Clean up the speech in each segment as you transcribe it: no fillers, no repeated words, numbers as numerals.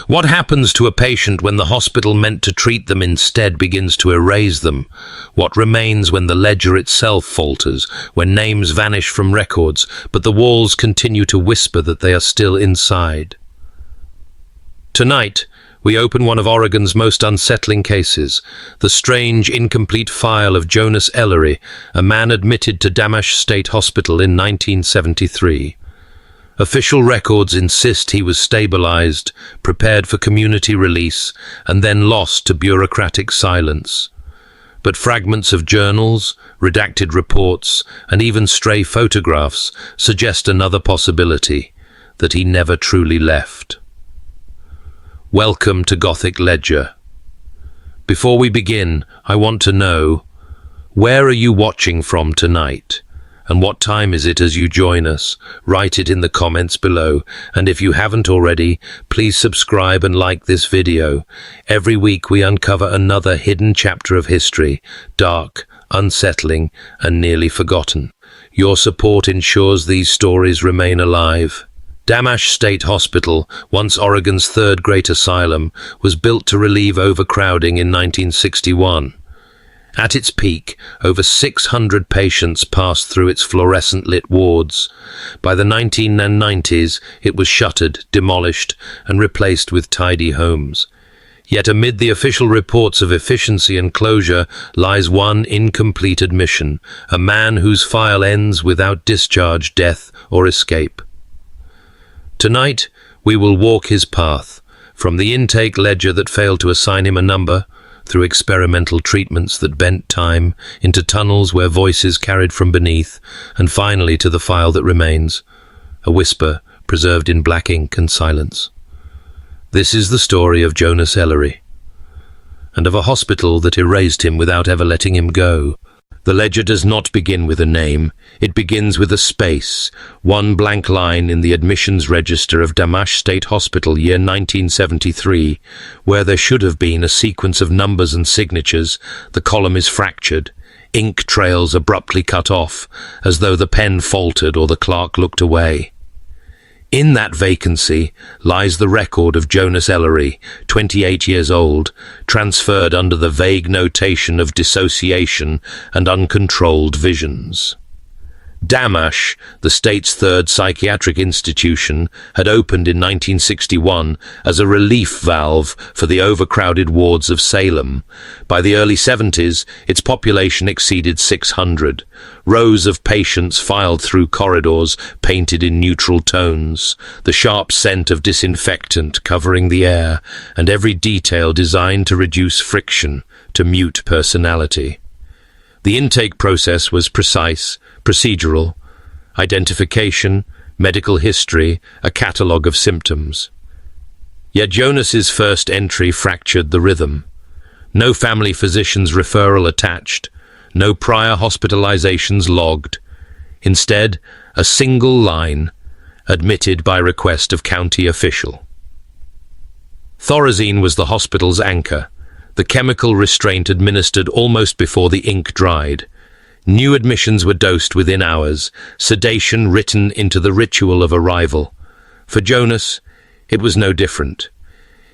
What happens to a patient when the hospital meant to treat them instead begins to erase them? What remains when the ledger itself falters, when names vanish from records, but the walls continue to whisper that they are still inside? Tonight, we open one of Oregon's most unsettling cases, the strange, incomplete file of Jonas Ellery, a man admitted to Dammasch State Hospital in 1973. Official records insist he was stabilized, prepared for community release, and then lost to bureaucratic silence. But fragments of journals, redacted reports, and even stray photographs suggest another possibility, that he never truly left. Welcome to Gothic Ledger. Before we begin, I want to know, where are you watching from tonight? And what time is it as you join us? Write it in the comments below. And if you haven't already, please subscribe and like this video. Every week we uncover another hidden chapter of history, dark, unsettling, and nearly forgotten. Your support ensures these stories remain alive. Dammasch State Hospital, once Oregon's third great asylum, was built to relieve overcrowding in 1961. At its peak, over 600 patients passed through its fluorescent-lit wards. By the 1990s, it was shuttered, demolished, and replaced with tidy homes. Yet amid the official reports of efficiency and closure lies one incomplete admission, a man whose file ends without discharge, death, or escape. Tonight, we will walk his path, from the intake ledger that failed to assign him a number, through experimental treatments that bent time, into tunnels where voices carried from beneath, and finally to the file that remains, a whisper preserved in black ink and silence. This is the story of Jonas Ellery, and of a hospital that erased him without ever letting him go. The ledger does not begin with a name, it begins with a space, one blank line in the admissions register of Dammasch State Hospital, year 1973, where there should have been a sequence of numbers and signatures. The column is fractured, ink trails abruptly cut off, as though the pen faltered or the clerk looked away. In that vacancy lies the record of Jonas Ellery, 28 years old, transferred under the vague notation of dissociation and uncontrolled visions. Dammasch, the state's third psychiatric institution, had opened in 1961 as a relief valve for the overcrowded wards of Salem. By the early 70s, its population exceeded 600. Rows of patients filed through corridors painted in neutral tones, the sharp scent of disinfectant covering the air, and every detail designed to reduce friction, to mute personality. The intake process was precise, procedural, identification, medical history, a catalogue of symptoms. Yet Jonas's first entry fractured the rhythm. No family physician's referral attached, no prior hospitalizations logged. Instead, a single line, admitted by request of county official. Thorazine was the hospital's anchor, the chemical restraint administered almost before the ink dried. New admissions were dosed within hours, sedation written into the ritual of arrival. For Jonas, it was no different.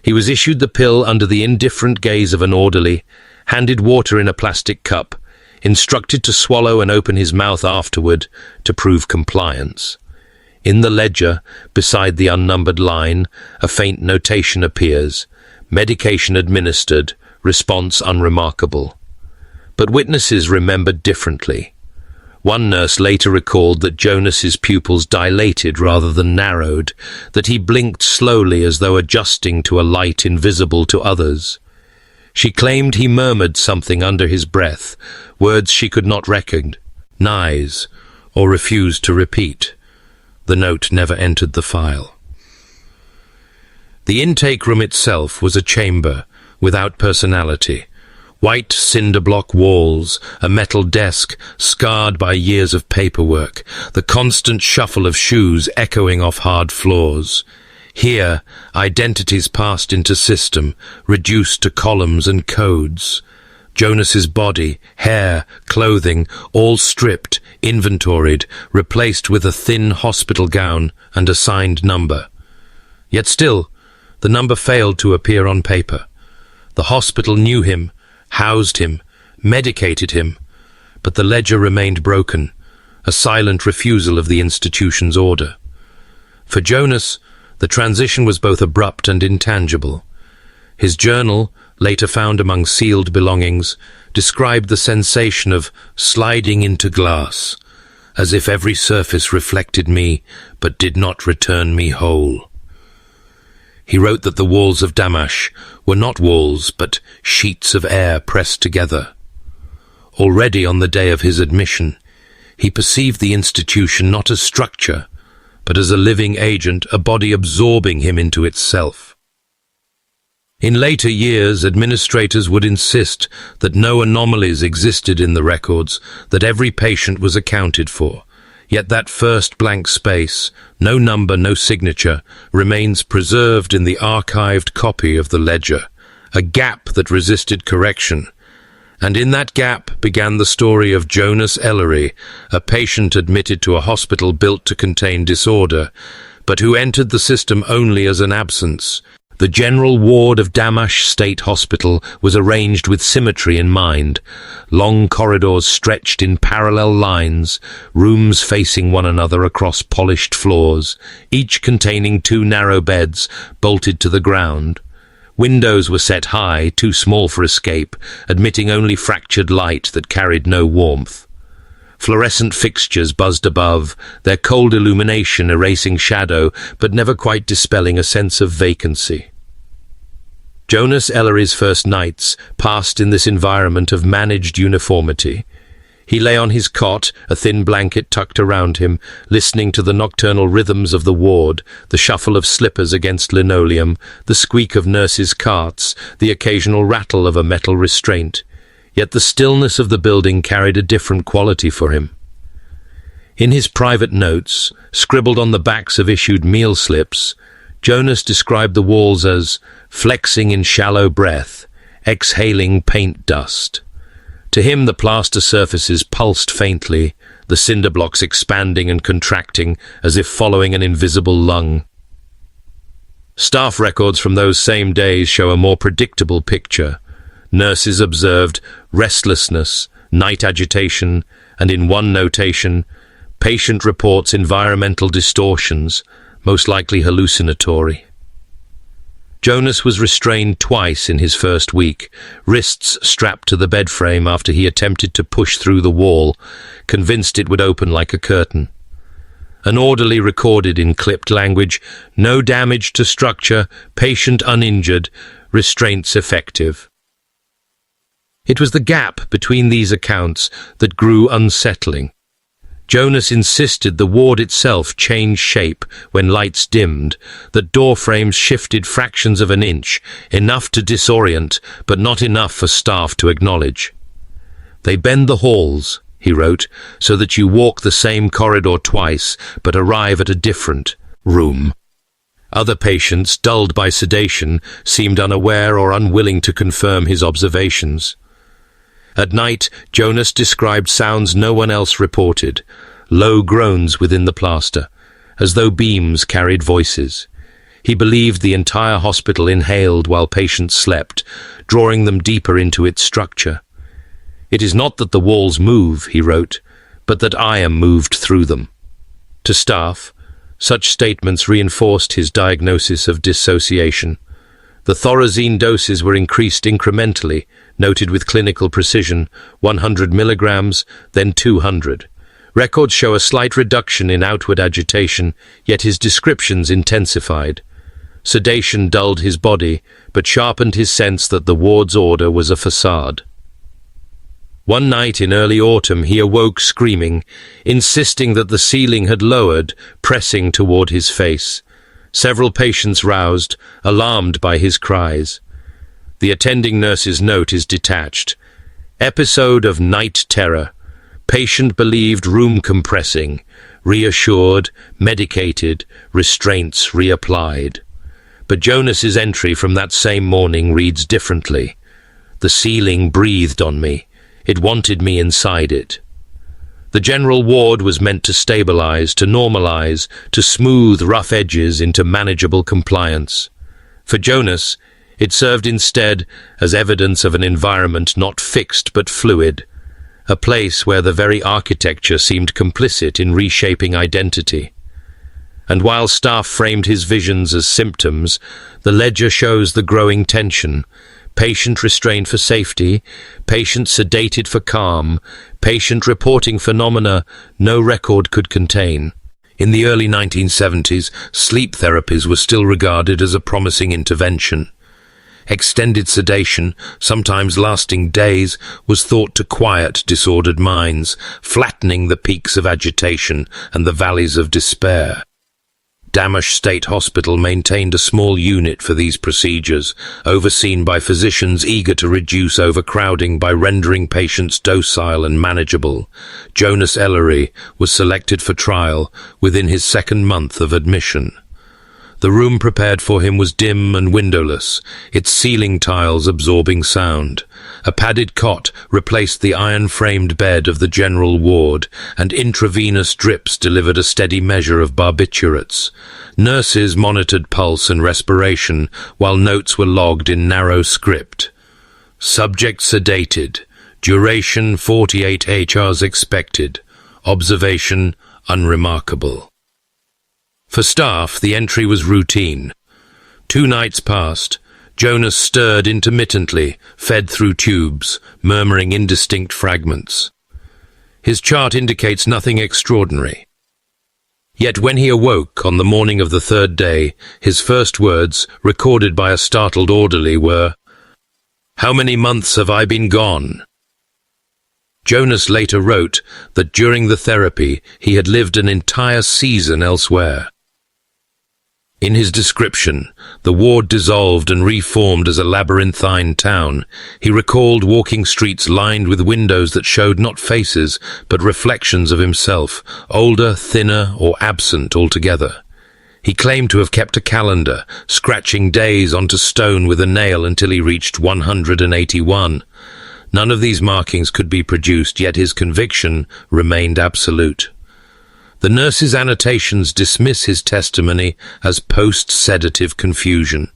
He was issued the pill under the indifferent gaze of an orderly, handed water in a plastic cup, instructed to swallow and open his mouth afterward to prove compliance. In the ledger, beside the unnumbered line, a faint notation appears: medication administered, response unremarkable. But witnesses remembered differently. One nurse later recalled that Jonas's pupils dilated rather than narrowed, that he blinked slowly as though adjusting to a light invisible to others. She claimed he murmured something under his breath, words she could not recognize, or refused to repeat. The note never entered the file. The intake room itself was a chamber, without personality. White cinder-block walls, a metal desk scarred by years of paperwork, the constant shuffle of shoes echoing off hard floors. Here, identities passed into system, reduced to columns and codes. Jonas's body, hair, clothing, all stripped, inventoried, replaced with a thin hospital gown and a signed number. Yet still, The number failed to appear on paper. The hospital knew him, housed him, medicated him, but the ledger remained broken, a silent refusal of the institution's order. For Jonas, the transition was both abrupt and intangible. His journal, later found among sealed belongings, described the sensation of sliding into glass, as if every surface reflected me but did not return me whole. He wrote that the walls of Damash were not walls but sheets of air pressed together. Already on the day of his admission, he perceived the institution not as structure, but as a living agent, a body absorbing him into itself. In later years, administrators would insist that no anomalies existed in the records, that every patient was accounted for. Yet that first blank space, no number, no signature, remains preserved in the archived copy of the ledger, a gap that resisted correction. And in that gap began the story of Jonas Ellery, a patient admitted to a hospital built to contain disorder, but who entered the system only as an absence. The general ward of Damash State Hospital was arranged with symmetry in mind. Long corridors stretched in parallel lines, rooms facing one another across polished floors, each containing 2 narrow beds bolted to the ground. Windows were set high, too small for escape, admitting only fractured light that carried no warmth. Fluorescent fixtures buzzed above, their cold illumination erasing shadow, but never quite dispelling a sense of vacancy. Jonas Ellery's first nights passed in this environment of managed uniformity. He lay on his cot, a thin blanket tucked around him, listening to the nocturnal rhythms of the ward, the shuffle of slippers against linoleum, the squeak of nurses' carts, the occasional rattle of a metal restraint. Yet the stillness of the building carried a different quality for him. In his private notes, scribbled on the backs of issued meal slips, Jonas described the walls as flexing in shallow breath, exhaling paint dust. To him, the plaster surfaces pulsed faintly, the cinder blocks expanding and contracting as if following an invisible lung. Staff records from those same days show a more predictable picture. Nurses observed restlessness, night agitation, and in one notation, patient reports environmental distortions, most likely hallucinatory. Jonas was restrained twice in his first week, wrists strapped to the bed frame after he attempted to push through the wall, convinced it would open like a curtain. An orderly recorded in clipped language, "No damage to structure, patient uninjured, restraints effective." It was the gap between these accounts that grew unsettling. Jonas insisted the ward itself change shape when lights dimmed, that door frames shifted fractions of an inch, enough to disorient, but not enough for staff to acknowledge. "They bend the halls," he wrote, "so that you walk the same corridor twice, but arrive at a different room." Other patients, dulled by sedation, seemed unaware or unwilling to confirm his observations. At night, Jonas described sounds no one else reported, low groans within the plaster, as though beams carried voices. He believed the entire hospital inhaled while patients slept, drawing them deeper into its structure. "It is not that the walls move," he wrote, "but that I am moved through them." To staff, such statements reinforced his diagnosis of dissociation. The thorazine doses were increased incrementally, noted with clinical precision, 100 milligrams, then 200. Records show a slight reduction in outward agitation, yet his descriptions intensified. Sedation dulled his body, but sharpened his sense that the ward's order was a facade. One night in early autumn he awoke screaming, insisting that the ceiling had lowered, pressing toward his face. Several patients roused, alarmed by his cries. The attending nurse's note is detached. Episode of night terror. Patient believed room compressing. Reassured, medicated, restraints reapplied. But Jonas's entry from that same morning reads differently. "The ceiling breathed on me. It wanted me inside it." The general ward was meant to stabilize, to normalize, to smooth rough edges into manageable compliance. For Jonas, it served instead as evidence of an environment not fixed but fluid, a place where the very architecture seemed complicit in reshaping identity. And while staff framed his visions as symptoms, the ledger shows the growing tension: patient restrained for safety, patient sedated for calm, patient reporting phenomena no record could contain. In the early 1970s, sleep therapies were still regarded as a promising intervention. Extended sedation, sometimes lasting days, was thought to quiet disordered minds, flattening the peaks of agitation and the valleys of despair. Damasch State Hospital maintained a small unit for these procedures, overseen by physicians eager to reduce overcrowding by rendering patients docile and manageable. Jonas Ellery was selected for trial within his second month of admission. The room prepared for him was dim and windowless, its ceiling tiles absorbing sound. A padded cot replaced the iron-framed bed of the general ward, and intravenous drips delivered a steady measure of barbiturates. Nurses monitored pulse and respiration, while notes were logged in narrow script. Subject sedated. Duration 48 hours expected. Observation unremarkable. For staff, the entry was routine. 2 nights passed. Jonas stirred intermittently, fed through tubes, murmuring indistinct fragments. His chart indicates nothing extraordinary. Yet when he awoke on the morning of the 3rd day, his first words, recorded by a startled orderly, were, "How many months have I been gone?" Jonas later wrote that during the therapy he had lived an entire season elsewhere. In his description, the ward dissolved and reformed as a labyrinthine town. He recalled walking streets lined with windows that showed not faces, but reflections of himself, older, thinner, or absent altogether. He claimed to have kept a calendar, scratching days onto stone with a nail until he reached 181. None of these markings could be produced, yet his conviction remained absolute. The nurse's annotations dismiss his testimony as post-sedative confusion.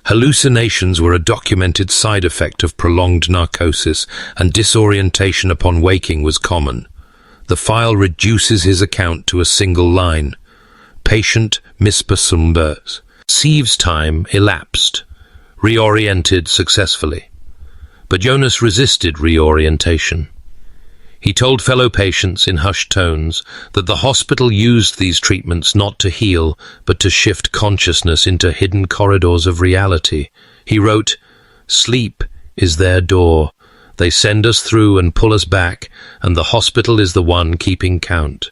Hallucinations were a documented side effect of prolonged narcosis, and disorientation upon waking was common. The file reduces his account to a single line: patient mispersumbers. Sieves time elapsed, reoriented successfully. But Jonas resisted reorientation. He told fellow patients in hushed tones that the hospital used these treatments not to heal, but to shift consciousness into hidden corridors of reality. He wrote, "Sleep is their door. They send us through and pull us back, and the hospital is the one keeping count."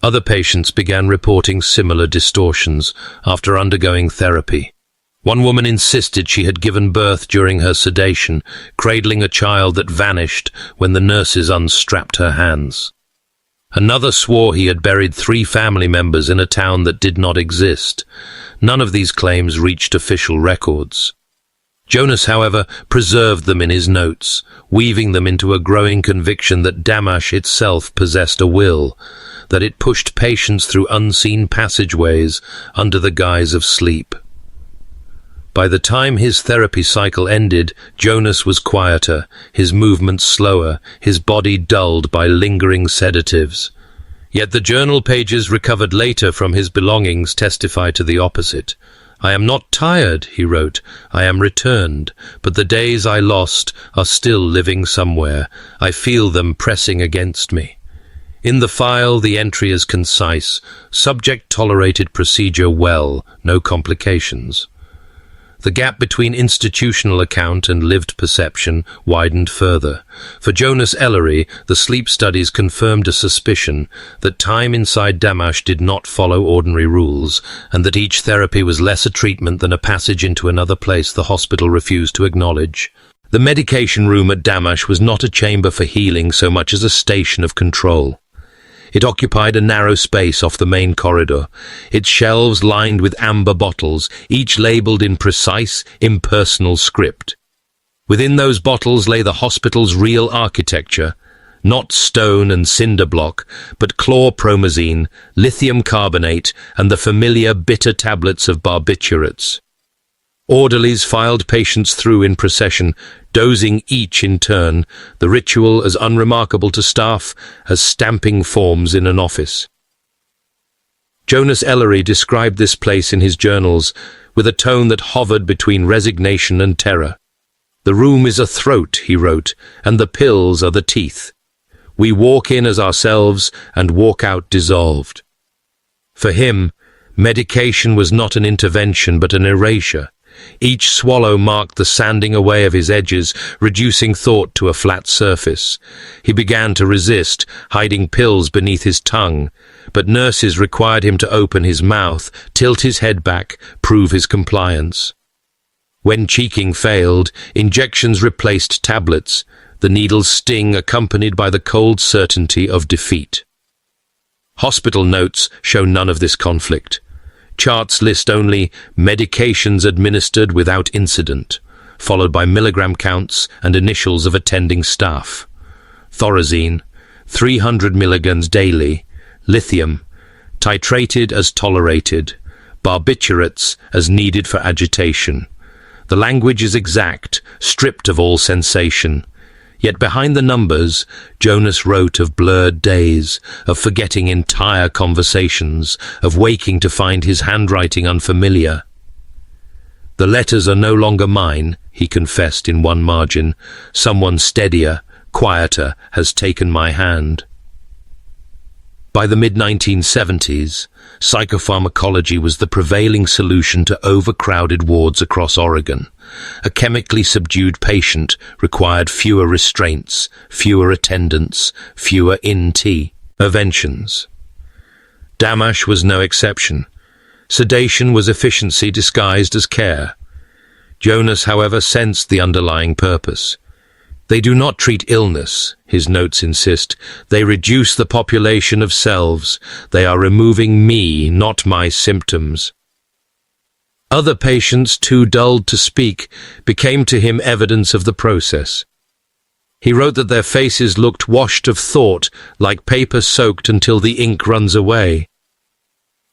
Other patients began reporting similar distortions after undergoing therapy. One woman insisted she had given birth during her sedation, cradling a child that vanished when the nurses unstrapped her hands. Another swore he had buried 3 family members in a town that did not exist. None of these claims reached official records. Jonas, however, preserved them in his notes, weaving them into a growing conviction that Damasch itself possessed a will, that it pushed patients through unseen passageways under the guise of sleep. By the time his therapy cycle ended, Jonas was quieter, his movements slower, his body dulled by lingering sedatives. Yet the journal pages recovered later from his belongings testify to the opposite. "I am not tired," he wrote, "I am returned, but the days I lost are still living somewhere. I feel them pressing against me." In the file, the entry is concise: subject tolerated procedure well, no complications. The gap between institutional account and lived perception widened further. For Jonas Ellery, the sleep studies confirmed a suspicion that time inside Damasch did not follow ordinary rules, and that each therapy was less a treatment than a passage into another place the hospital refused to acknowledge. The medication room at Damasch was not a chamber for healing so much as a station of control. It occupied a narrow space off the main corridor, its shelves lined with amber bottles, each labelled in precise, impersonal script. Within those bottles lay the hospital's real architecture, not stone and cinder block, but chlorpromazine, lithium carbonate, and the familiar bitter tablets of barbiturates. Orderlies filed patients through in procession, dozing each in turn, the ritual as unremarkable to staff as stamping forms in an office. Jonas Ellery described this place in his journals with a tone that hovered between resignation and terror. "The room is a throat," he wrote, "and the pills are the teeth. We walk in as ourselves and walk out dissolved." For him, medication was not an intervention but an erasure. Each swallow marked the sanding away of his edges, reducing thought to a flat surface. He began to resist, hiding pills beneath his tongue, but nurses required him to open his mouth, tilt his head back, prove his compliance. When cheeking failed, injections replaced tablets, the needle's sting accompanied by the cold certainty of defeat. Hospital notes show none of this conflict. Charts list only medications administered without incident, followed by milligram counts and initials of attending staff. Thorazine, 300 milligrams daily. Lithium, titrated as tolerated. Barbiturates as needed for agitation. The language is exact, stripped of all sensation. Yet behind the numbers, Jonas wrote of blurred days, of forgetting entire conversations, of waking to find his handwriting unfamiliar. "The letters are no longer mine," he confessed in one margin. "Someone steadier, quieter, has taken my hand." By the mid-1970s, psychopharmacology was the prevailing solution to overcrowded wards across Oregon. A chemically subdued patient required fewer restraints, fewer attendants, fewer interventions. Damash was no exception. Sedation was efficiency disguised as care. Jonas, however, sensed the underlying purpose. "They do not treat illness," his notes insist. "They reduce the population of selves. They are removing me, not my symptoms." Other patients, too dulled to speak, became to him evidence of the process. He wrote that their faces looked washed of thought, like paper soaked until the ink runs away.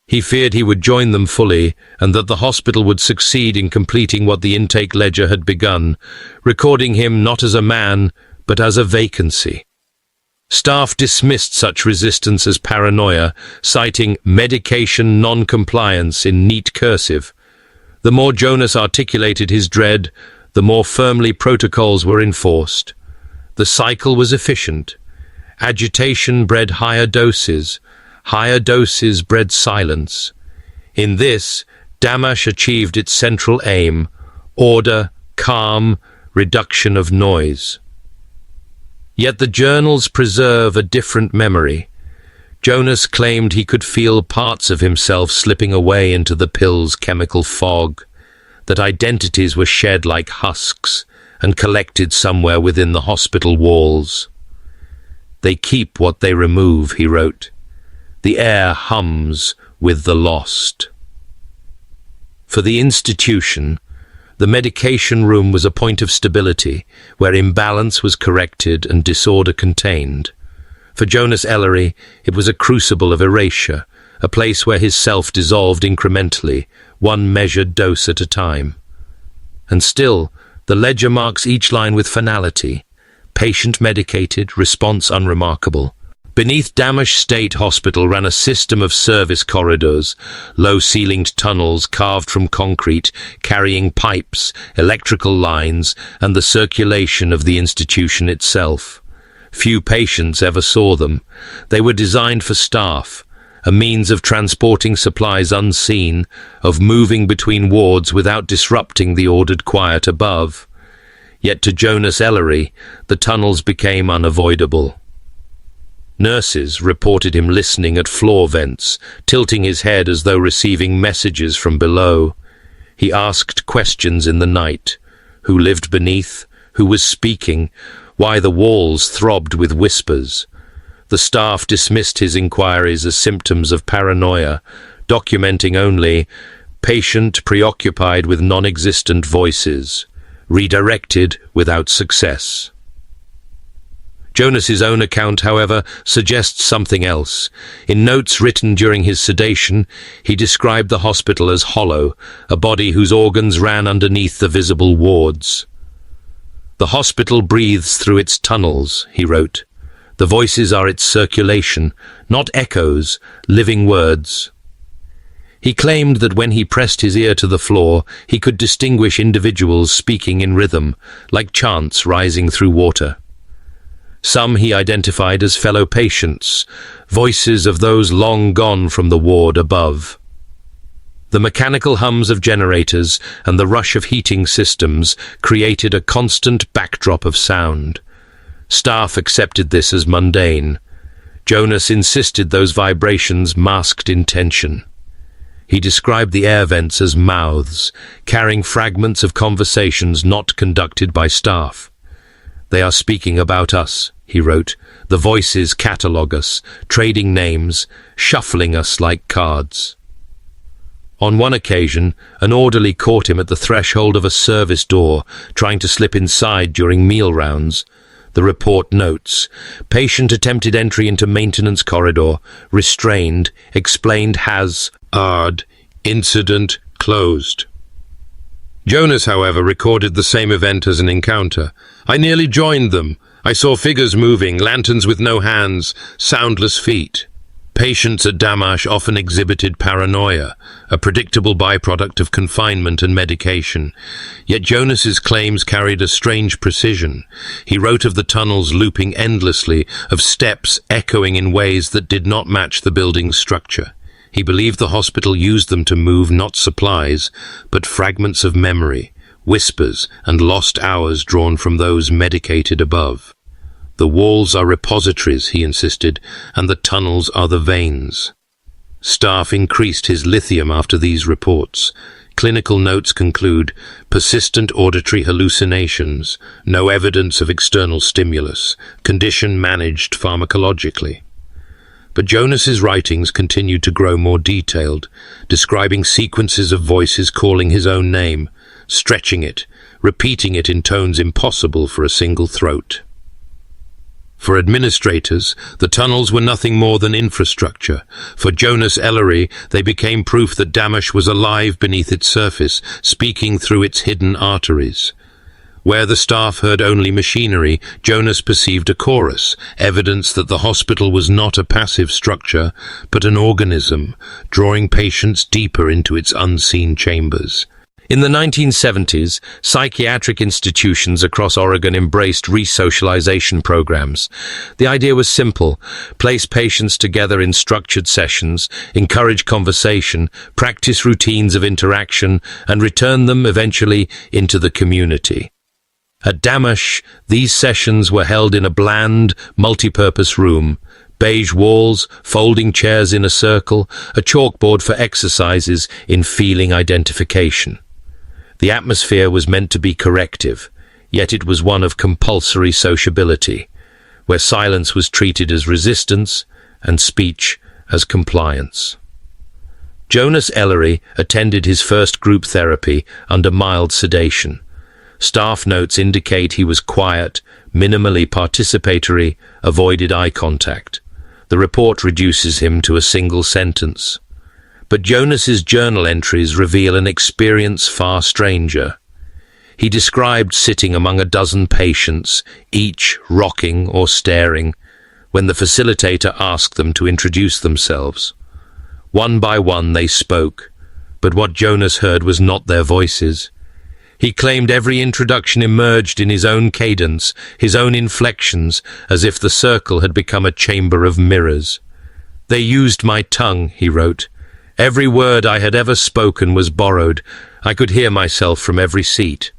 He feared he would join them fully, and that the hospital would succeed in completing what the intake ledger had begun, recording him not as a man, but as a vacancy. Staff dismissed such resistance as paranoia, citing medication non-compliance in neat cursive. The more Jonas articulated his dread, the more firmly protocols were enforced. The cycle was efficient. Agitation bred higher doses bred silence. In this, Damash achieved its central aim: order, calm, reduction of noise. Yet the journals preserve a different memory. Jonas claimed he could feel parts of himself slipping away into the pill's chemical fog, that identities were shed like husks and collected somewhere within the hospital walls. "They keep what they remove," he wrote. "The air hums with the lost." For the institution, the medication room was a point of stability, where imbalance was corrected and disorder contained. For Jonas Ellery, it was a crucible of erasure, a place where his self dissolved incrementally, one measured dose at a time. And still, the ledger marks each line with finality: patient medicated, response unremarkable. Beneath Damash State Hospital ran a system of service corridors, low-ceilinged tunnels carved from concrete, carrying pipes, electrical lines, and the circulation of the institution itself. Few patients ever saw them. They were designed for staff, a means of transporting supplies unseen, of moving between wards without disrupting the ordered quiet above. Yet to Jonas Ellery, the tunnels became unavoidable. Nurses reported him listening at floor vents, tilting his head as though receiving messages from below. He asked questions in the night: who lived beneath, who was speaking, why the walls throbbed with whispers. The staff dismissed his inquiries as symptoms of paranoia, documenting only patient preoccupied with non-existent voices, redirected without success. Jonas's own account, however, suggests something else. In notes written during his sedation, he described the hospital as hollow, a body whose organs ran underneath the visible wards. "The hospital breathes through its tunnels," he wrote. "The voices are its circulation, not echoes, living words." He claimed that when he pressed his ear to the floor, he could distinguish individuals speaking in rhythm, like chants rising through water. Some he identified as fellow patients, voices of those long gone from the ward above. The mechanical hums of generators and the rush of heating systems created a constant backdrop of sound. Staff accepted this as mundane. Jonas insisted those vibrations masked intention. He described the air vents as mouths, carrying fragments of conversations not conducted by staff. "They are speaking about us," he wrote. "The voices catalogue us, trading names, shuffling us like cards." On one occasion, an orderly caught him at the threshold of a service door, trying to slip inside during meal rounds. The report notes, "Patient attempted entry into maintenance corridor, restrained, explained hazard, incident closed." Jonas, however, recorded the same event as an encounter. "I nearly joined them. I saw figures moving, lanterns with no hands, soundless feet." Patients at Damash often exhibited paranoia, a predictable byproduct of confinement and medication. Yet Jonas's claims carried a strange precision. He wrote of the tunnels looping endlessly, of steps echoing in ways that did not match the building's structure. He believed the hospital used them to move not supplies, but fragments of memory, whispers, and lost hours drawn from those medicated above. "The walls are repositories," he insisted, "and the tunnels are the veins." Staff increased his lithium after these reports. Clinical notes conclude, persistent auditory hallucinations, no evidence of external stimulus, condition managed pharmacologically. But Jonas's writings continued to grow more detailed, describing sequences of voices calling his own name, stretching it, repeating it in tones impossible for a single throat. For administrators, the tunnels were nothing more than infrastructure. For Jonas Ellery, they became proof that Damash was alive beneath its surface, speaking through its hidden arteries. Where the staff heard only machinery, Jonas perceived a chorus, evidence that the hospital was not a passive structure, but an organism, drawing patients deeper into its unseen chambers. In the 1970s, psychiatric institutions across Oregon embraced resocialization programs. The idea was simple: place patients together in structured sessions, encourage conversation, practice routines of interaction, and return them eventually into the community. At Damash, these sessions were held in a bland, multi-purpose room. Beige walls, folding chairs in a circle, a chalkboard for exercises in feeling identification. The atmosphere was meant to be corrective, yet it was one of compulsory sociability, where silence was treated as resistance and speech as compliance. Jonas Ellery attended his first group therapy under mild sedation. Staff notes indicate he was quiet, minimally participatory, avoided eye contact. The report reduces him to a single sentence. But Jonas's journal entries reveal an experience far stranger. He described sitting among a dozen patients, each rocking or staring, when the facilitator asked them to introduce themselves. One by one they spoke, but what Jonas heard was not their voices. He claimed every introduction emerged in his own cadence, his own inflections, as if the circle had become a chamber of mirrors. "They used my tongue," he wrote. "Every word I had ever spoken was borrowed. I could hear myself from every seat."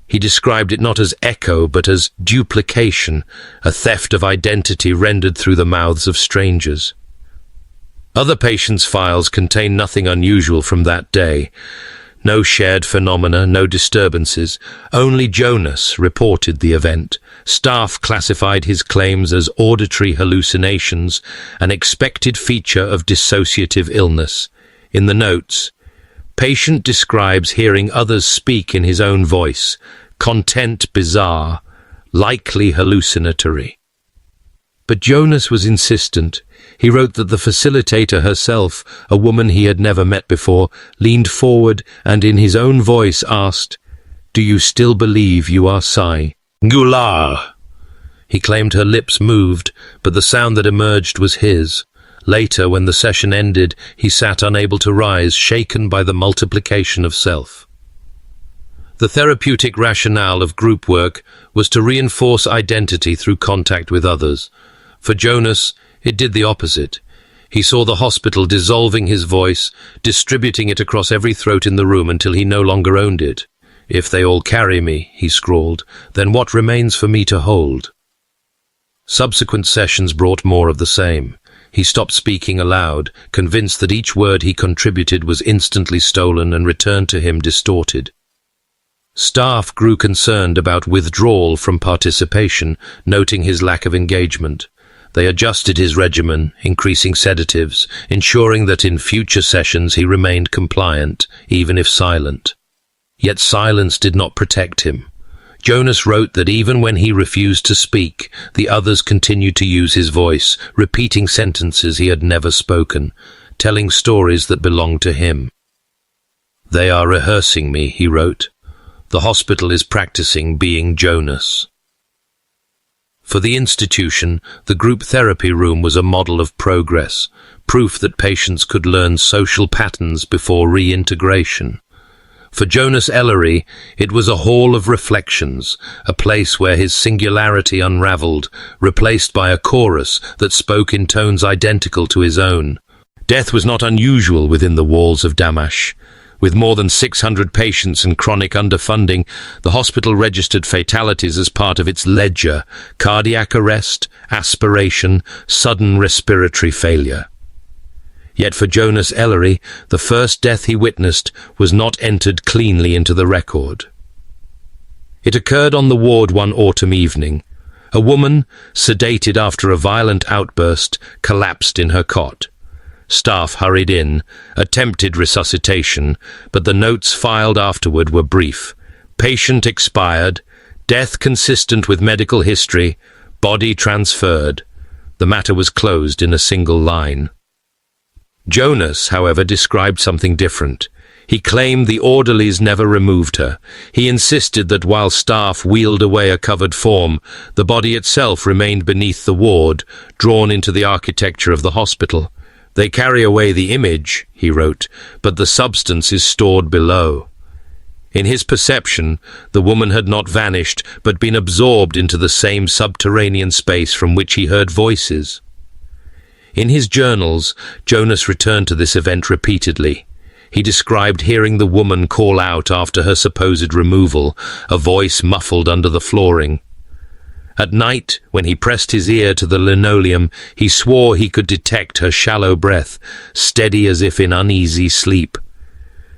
He described it not as echo, but as duplication, a theft of identity rendered through the mouths of strangers. Other patients' files contain nothing unusual from that day. No shared phenomena, no disturbances. Only Jonas reported the event. Staff classified his claims as auditory hallucinations, an expected feature of dissociative illness. In the notes, patient describes hearing others speak in his own voice, content bizarre, likely hallucinatory. But Jonas was insistent. He wrote that the facilitator herself, a woman he had never met before, leaned forward and in his own voice asked, "Do you still believe you are Gular?" He claimed her lips moved, but the sound that emerged was his. Later, when the session ended, he sat unable to rise, shaken by the multiplication of self. The therapeutic rationale of group work was to reinforce identity through contact with others. For Jonas, it did the opposite. He saw the hospital dissolving his voice, distributing it across every throat in the room until he no longer owned it. "If they all carry me," he scrawled, "then what remains for me to hold?" Subsequent sessions brought more of the same. He stopped speaking aloud, convinced that each word he contributed was instantly stolen and returned to him distorted. Staff grew concerned about withdrawal from participation, noting his lack of engagement. They adjusted his regimen, increasing sedatives, ensuring that in future sessions he remained compliant, even if silent. Yet silence did not protect him. Jonas wrote that even when he refused to speak, the others continued to use his voice, repeating sentences he had never spoken, telling stories that belonged to him. "They are rehearsing me," he wrote. "The hospital is practicing being Jonas." For the institution, the group therapy room was a model of progress, proof that patients could learn social patterns before reintegration. For Jonas Ellery, it was a hall of reflections, a place where his singularity unraveled, replaced by a chorus that spoke in tones identical to his own. Death was not unusual within the walls of Damash. With more than 600 patients and chronic underfunding, the hospital registered fatalities as part of its ledger: cardiac arrest, aspiration, sudden respiratory failure. Yet for Jonas Ellery, the first death he witnessed was not entered cleanly into the record. It occurred on the ward one autumn evening. A woman, sedated after a violent outburst, collapsed in her cot. Staff hurried in, attempted resuscitation, but the notes filed afterward were brief. Patient expired, death consistent with medical history, body transferred. The matter was closed in a single line. Jonas, however, described something different. He claimed the orderlies never removed her. He insisted that while staff wheeled away a covered form, the body itself remained beneath the ward, drawn into the architecture of the hospital. "They carry away the image," he wrote, "but the substance is stored below." In his perception, the woman had not vanished, but been absorbed into the same subterranean space from which he heard voices. In his journals, Jonas returned to this event repeatedly. He described hearing the woman call out after her supposed removal, a voice muffled under the flooring. At night, when he pressed his ear to the linoleum, he swore he could detect her shallow breath, steady as if in uneasy sleep.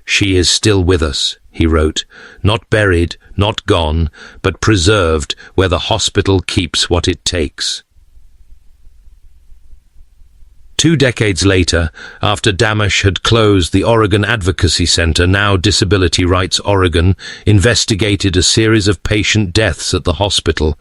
"She is still with us," he wrote, "not buried, not gone, but preserved where the hospital keeps what it takes." 2 decades later, after Damash had closed, the Oregon Advocacy Center, now Disability Rights Oregon, investigated a series of patient deaths at the hospital.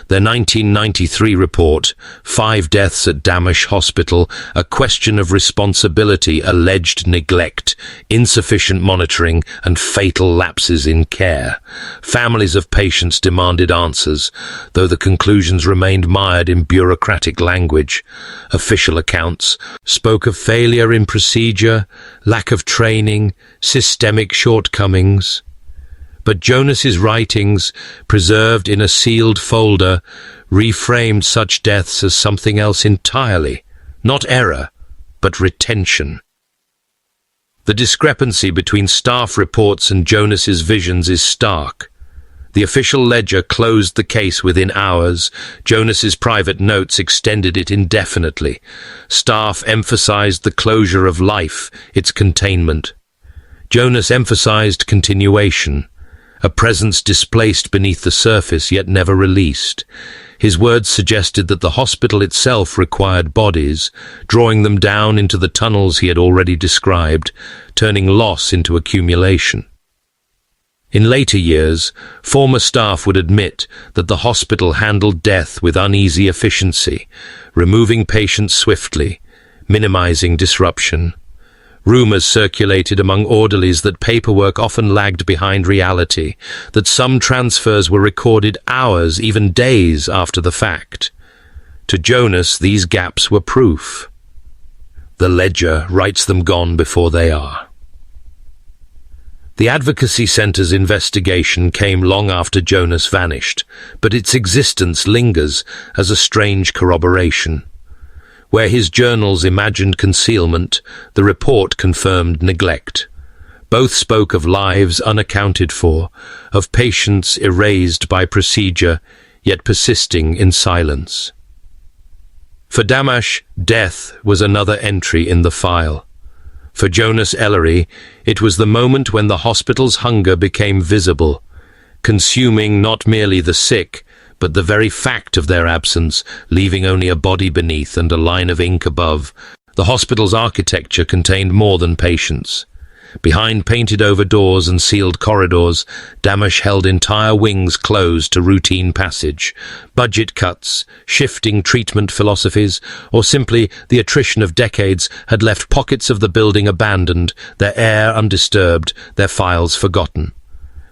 Their 1993 report, 5 deaths at Damash Hospital, a question of responsibility, alleged neglect, insufficient monitoring, and fatal lapses in care. Families of patients demanded answers, though the conclusions remained mired in bureaucratic language. Official accounts spoke of failure in procedure, lack of training, systemic shortcomings. But Jonas's writings, preserved in a sealed folder, reframed such deaths as something else entirely, not error, but retention. The discrepancy between staff reports and Jonas's visions is stark. The official ledger closed the case within hours. Jonas's private notes extended it indefinitely. Staff emphasized the closure of life, its containment. Jonas emphasized continuation, a presence displaced beneath the surface yet never released. His words suggested that the hospital itself required bodies, drawing them down into the tunnels he had already described, turning loss into accumulation. In later years, former staff would admit that the hospital handled death with uneasy efficiency, removing patients swiftly, minimizing disruption. Rumors circulated among orderlies that paperwork often lagged behind reality, that some transfers were recorded hours, even days after the fact. To Jonas, these gaps were proof. The ledger writes them gone before they are. The Advocacy Centre's investigation came long after Jonas vanished, but its existence lingers as a strange corroboration. Where his journals imagined concealment, the report confirmed neglect. Both spoke of lives unaccounted for, of patients erased by procedure, yet persisting in silence. For Damash, death was another entry in the file. For Jonas Ellery, it was the moment when the hospital's hunger became visible, consuming not merely the sick, but the very fact of their absence, leaving only a body beneath and a line of ink above. The hospital's architecture contained more than patients. Behind painted-over doors and sealed corridors, Damash held entire wings closed to routine passage. Budget cuts, shifting treatment philosophies, or simply the attrition of decades had left pockets of the building abandoned, their air undisturbed, their files forgotten.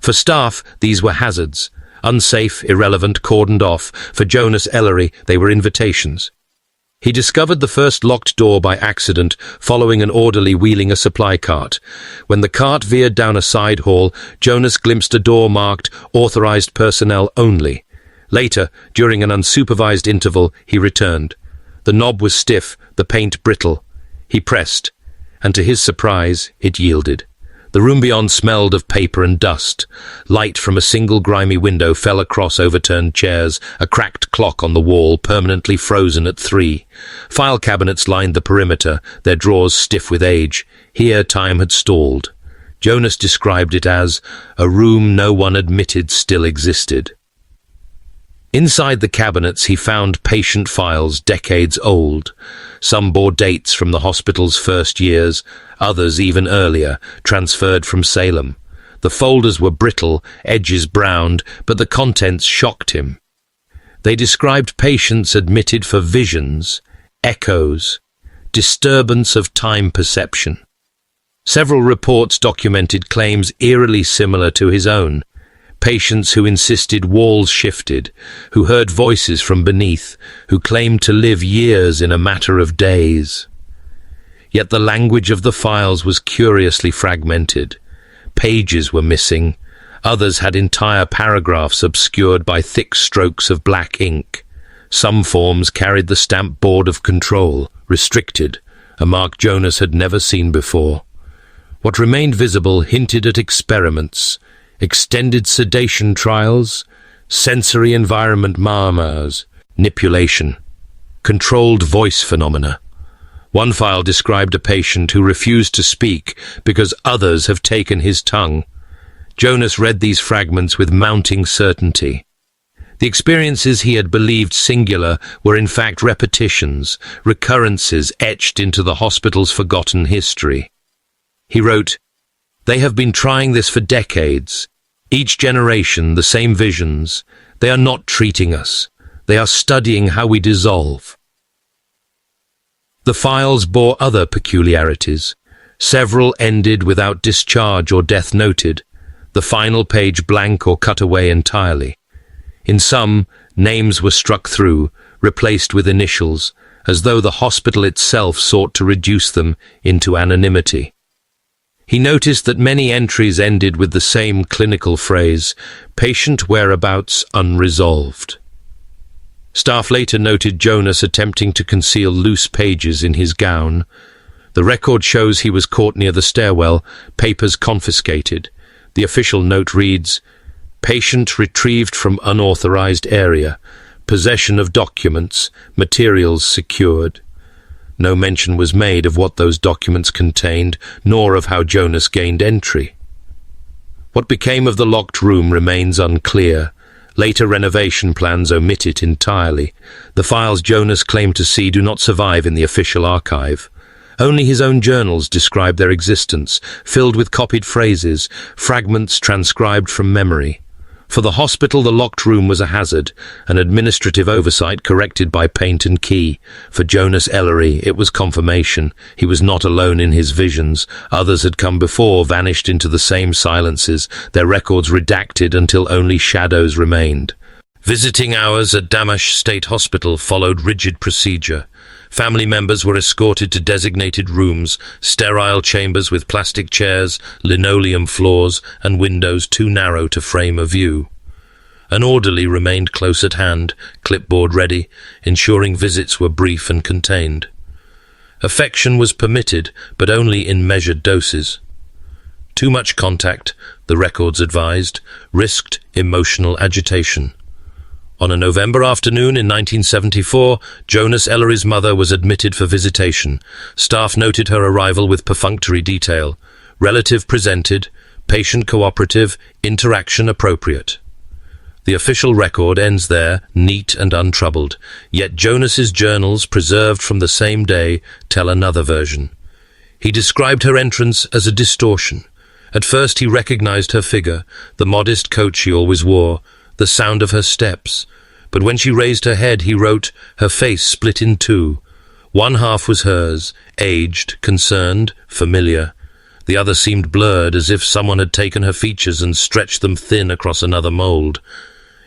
For staff, these were hazards. Unsafe, irrelevant, cordoned off. For Jonas Ellery, they were invitations. He discovered the first locked door by accident, following an orderly wheeling a supply cart. When the cart veered down a side hall, Jonas glimpsed a door marked "Authorized Personnel Only." Later, during an unsupervised interval, he returned. The knob was stiff, the paint brittle. He pressed, and to his surprise, it yielded. The room beyond smelled of paper and dust. Light from a single grimy window fell across overturned chairs, a cracked clock on the wall permanently frozen at 3. File cabinets lined the perimeter, their drawers stiff with age. Here time had stalled. Jonas described it as a room no one admitted still existed. Inside the cabinets he found patient files decades old. Some bore dates from the hospital's first years, others even earlier, transferred from Salem. The folders were brittle, edges browned, but the contents shocked him. They described patients admitted for visions, echoes, disturbance of time perception. Several reports documented claims eerily similar to his own. Patients who insisted walls shifted, who heard voices from beneath, who claimed to live years in a matter of days. Yet the language of the files was curiously fragmented. Pages were missing. Others had entire paragraphs obscured by thick strokes of black ink. Some forms carried the stamp Board of Control, restricted, a mark Jonas had never seen before. What remained visible hinted at experiments, extended sedation trials, sensory environment manipulation, controlled voice phenomena. One file described a patient who refused to speak because others have taken his tongue. Jonas read these fragments with mounting certainty. The experiences he had believed singular were in fact repetitions, recurrences etched into the hospital's forgotten history. He wrote, "They have been trying this for decades. Each generation, the same visions. They are not treating us. They are studying how we dissolve." The files bore other peculiarities. Several ended without discharge or death noted, the final page blank or cut away entirely. In some, names were struck through, replaced with initials, as though the hospital itself sought to reduce them into anonymity. He noticed that many entries ended with the same clinical phrase, "Patient whereabouts unresolved." Staff later noted Jonas attempting to conceal loose pages in his gown. The record shows he was caught near the stairwell, papers confiscated. The official note reads, "Patient retrieved from unauthorized area, possession of documents, materials secured." No mention was made of what those documents contained, nor of how Jonas gained entry. What became of the locked room remains unclear. Later renovation plans omit it entirely. The files Jonas claimed to see do not survive in the official archive. Only his own journals described their existence, filled with copied phrases, fragments transcribed from memory. For the hospital, the locked room was a hazard, an administrative oversight corrected by paint and key. For Jonas Ellery, it was confirmation. He was not alone in his visions. Others had come before, vanished into the same silences, their records redacted until only shadows remained. Visiting hours at Damash State Hospital followed rigid procedure. Family members were escorted to designated rooms, sterile chambers with plastic chairs, linoleum floors, and windows too narrow to frame a view. An orderly remained close at hand, clipboard ready, ensuring visits were brief and contained. Affection was permitted, but only in measured doses. Too much contact, the records advised, risked emotional agitation. On a November afternoon in 1974, Jonas Ellery's mother was admitted for visitation. Staff noted her arrival with perfunctory detail. Relative presented, patient cooperative, interaction appropriate. The official record ends there, neat and untroubled. Yet Jonas's journals, preserved from the same day, tell another version. He described her entrance as a distortion. At first he recognized her figure, the modest coat she always wore, the sound of her steps. But when she raised her head, he wrote, her face split in two. One half was hers, aged, concerned, familiar. The other seemed blurred, as if someone had taken her features and stretched them thin across another mold.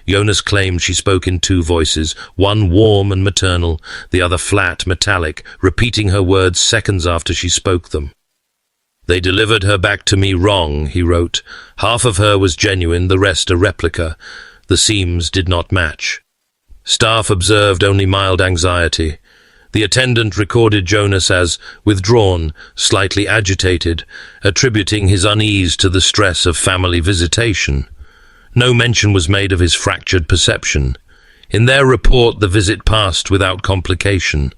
Jonas claimed she spoke in two voices, one warm and maternal, the other flat, metallic, repeating her words seconds after she spoke them. They delivered her back to me wrong, he wrote. Half of her was genuine, the rest a replica. The seams did not match. Staff observed only mild anxiety. The attendant recorded Jonas as withdrawn, slightly agitated, attributing his unease to the stress of family visitation. No mention was made of his fractured perception. In their report, the visit passed without complication.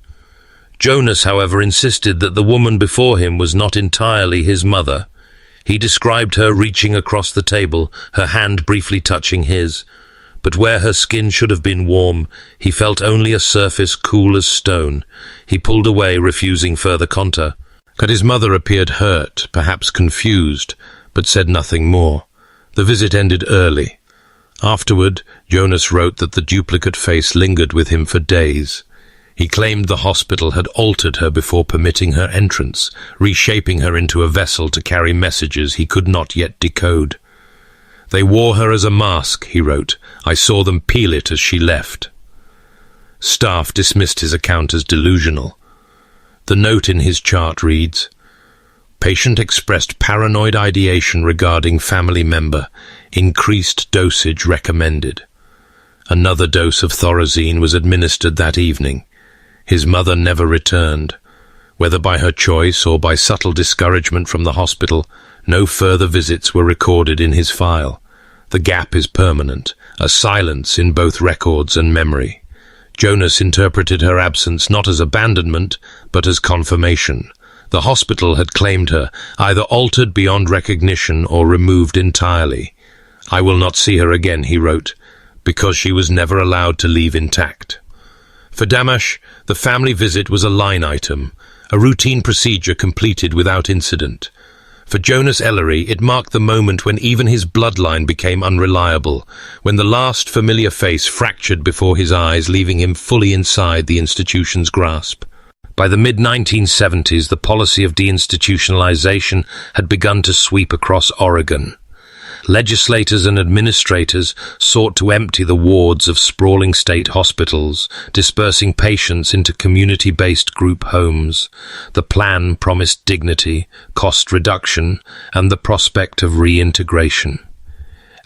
Jonas, however, insisted that the woman before him was not entirely his mother. He described her reaching across the table, her hand briefly touching his. But where her skin should have been warm, he felt only a surface cool as stone. He pulled away, refusing further contact. His mother appeared hurt, perhaps confused, but said nothing more. The visit ended early. Afterward, Jonas wrote that the duplicate face lingered with him for days. He claimed the hospital had altered her before permitting her entrance, reshaping her into a vessel to carry messages he could not yet decode. They wore her as a mask, he wrote. I saw them peel it as she left. Staff dismissed his account as delusional. The note in his chart reads, patient expressed paranoid ideation regarding family member. Increased dosage recommended. Another dose of thorazine was administered that evening. His mother never returned. Whether by her choice or by subtle discouragement from the hospital, no further visits were recorded in his file. The gap is permanent, a silence in both records and memory. Jonas interpreted her absence not as abandonment, but as confirmation. The hospital had claimed her, either altered beyond recognition or removed entirely. I will not see her again, he wrote, because she was never allowed to leave intact. For Damash, the family visit was a line item, a routine procedure completed without incident. For Jonas Ellery, it marked the moment when even his bloodline became unreliable, when the last familiar face fractured before his eyes, leaving him fully inside the institution's grasp. By the mid-1970s, the policy of deinstitutionalization had begun to sweep across Oregon. Legislators and administrators sought to empty the wards of sprawling state hospitals, dispersing patients into community-based group homes. The plan promised dignity, cost reduction, and the prospect of reintegration.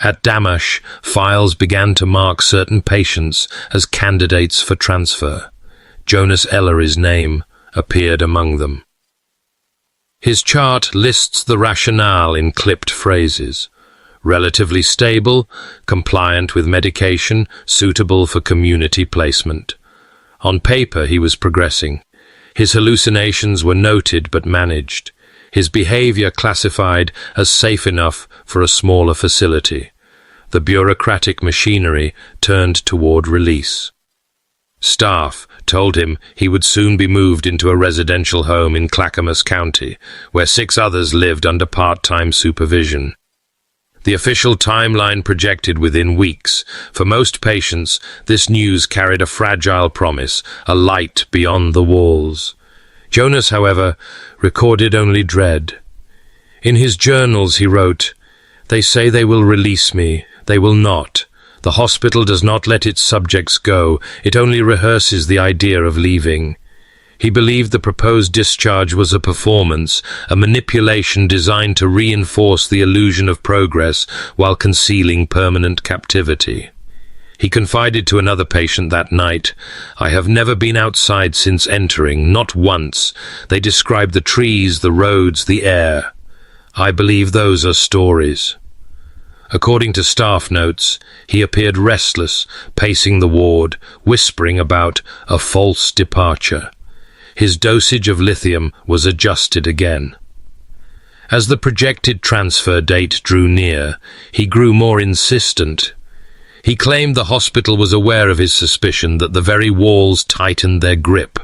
At Damash, files began to mark certain patients as candidates for transfer. Jonas Ellery's name appeared among them. His chart lists the rationale in clipped phrases. Relatively stable, compliant with medication, suitable for community placement. On paper, he was progressing. His hallucinations were noted but managed. His behavior classified as safe enough for a smaller facility. The bureaucratic machinery turned toward release. Staff told him he would soon be moved into a residential home in Clackamas County, where 6 others lived under part-time supervision. The official timeline projected within weeks. For most patients, this news carried a fragile promise, a light beyond the walls. Jonas, however, recorded only dread. In his journals he wrote, "They say they will release me. They will not. The hospital does not let its subjects go. It only rehearses the idea of leaving." He believed the proposed discharge was a performance, a manipulation designed to reinforce the illusion of progress while concealing permanent captivity. He confided to another patient that night, "I have never been outside since entering, not once. They describe the trees, the roads, the air. I believe those are stories." According to staff notes, he appeared restless, pacing the ward, whispering about a false departure. His dosage of lithium was adjusted again. As the projected transfer date drew near, he grew more insistent. He claimed the hospital was aware of his suspicion that the very walls tightened their grip.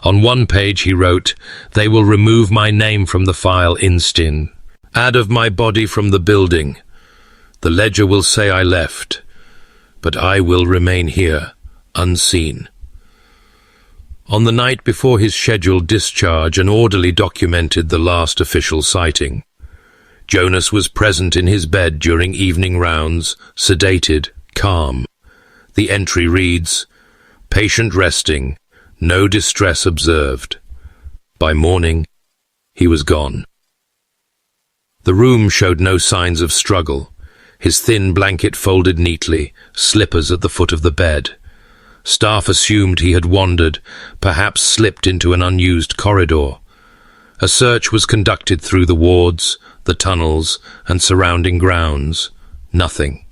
On one page he wrote, "They will remove my name from the file instin. Add of my body from the building. The ledger will say I left, but I will remain here, unseen." On the night before his scheduled discharge, an orderly documented the last official sighting. Jonas was present in his bed during evening rounds, sedated, calm. The entry reads, "Patient resting, no distress observed." By morning, he was gone. The room showed no signs of struggle. His thin blanket folded neatly, slippers at the foot of the bed. Staff assumed he had wandered, perhaps slipped into an unused corridor. A search was conducted through the wards, the tunnels, and surrounding grounds. Nothing.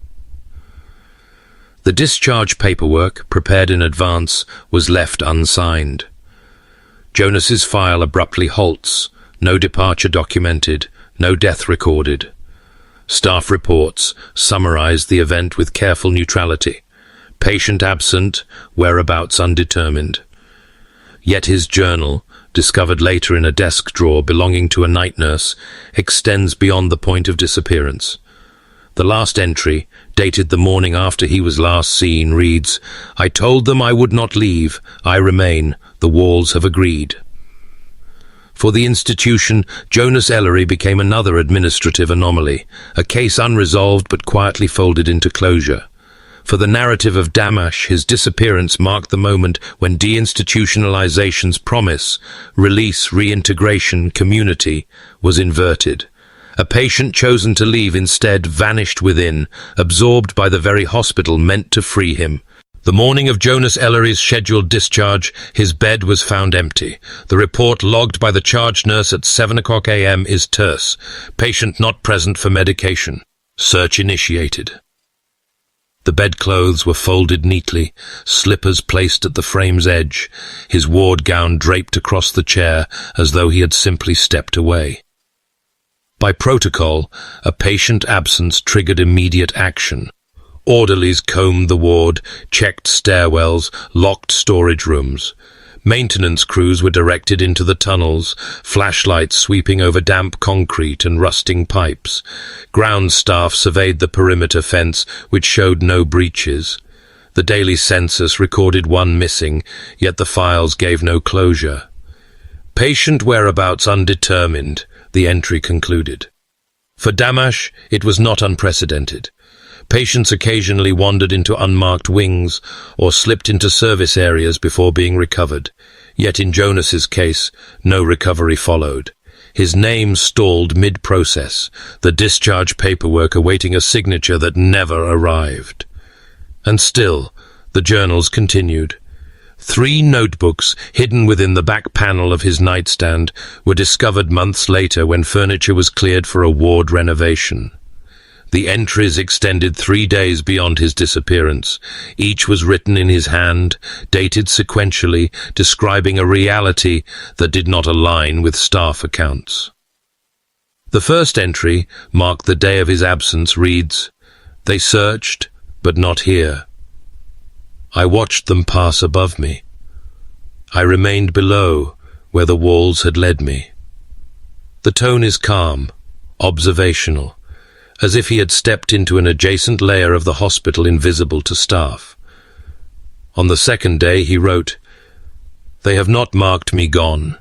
The discharge paperwork, prepared in advance, was left unsigned. Jonas's file abruptly halts, no departure documented, no death recorded. Staff reports summarized the event with careful neutrality. Patient absent, whereabouts undetermined. Yet his journal, discovered later in a desk drawer belonging to a night nurse, extends beyond the point of disappearance. The last entry, dated the morning after he was last seen, reads, "I told them I would not leave. I remain. The walls have agreed." For the institution, Jonas Ellery became another administrative anomaly, a case unresolved but quietly folded into closure. For the narrative of Damash, his disappearance marked the moment when deinstitutionalization's promise, release, reintegration, community, was inverted. A patient chosen to leave instead vanished within, absorbed by the very hospital meant to free him. The morning of Jonas Ellery's scheduled discharge, his bed was found empty. The report logged by the charge nurse at 7:00 a.m. is terse. Patient not present for medication. Search initiated. The bedclothes were folded neatly, slippers placed at the frame's edge, his ward gown draped across the chair as though he had simply stepped away. By protocol, a patient absence triggered immediate action. Orderlies combed the ward, checked stairwells, locked storage rooms. Maintenance crews were directed into the tunnels, flashlights sweeping over damp concrete and rusting pipes. Ground staff surveyed the perimeter fence, which showed no breaches. The daily census recorded 1 missing, yet the files gave no closure. Patient whereabouts undetermined, the entry concluded. For Damash, it was not unprecedented. Patients occasionally wandered into unmarked wings or slipped into service areas before being recovered. Yet in Jonas's case, no recovery followed. His name stalled mid-process, the discharge paperwork awaiting a signature that never arrived. And still, the journals continued. 3 notebooks, hidden within the back panel of his nightstand, were discovered months later when furniture was cleared for a ward renovation. The entries extended 3 days beyond his disappearance. Each was written in his hand, dated sequentially, describing a reality that did not align with staff accounts. The first entry, marked the day of his absence, reads, "They searched, but not here." I watched them pass above me. I remained below, where the walls had led me. The tone is calm, observational, as if he had stepped into an adjacent layer of the hospital invisible to staff. On the second day he wrote, "They have not marked me gone.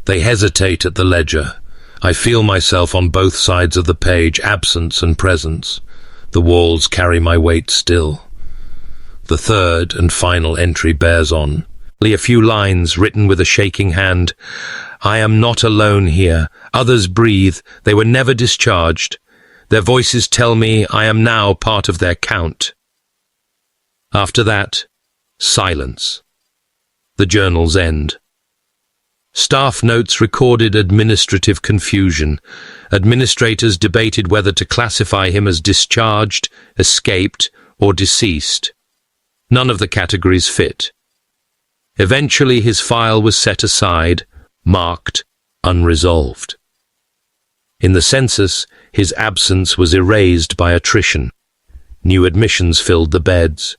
They hesitate at the ledger. I feel myself on both sides of the page, absence and presence. The walls carry my weight still." The third and final entry bears on. A few lines written with a shaking hand. "I am not alone here. Others breathe. They were never discharged. Their voices tell me I am now part of their count." After that, silence. The journal's end. Staff notes recorded administrative confusion. Administrators debated whether to classify him as discharged, escaped, or deceased. None of the categories fit. Eventually his file was set aside, marked unresolved. In the census, his absence was erased by attrition. New admissions filled the beds.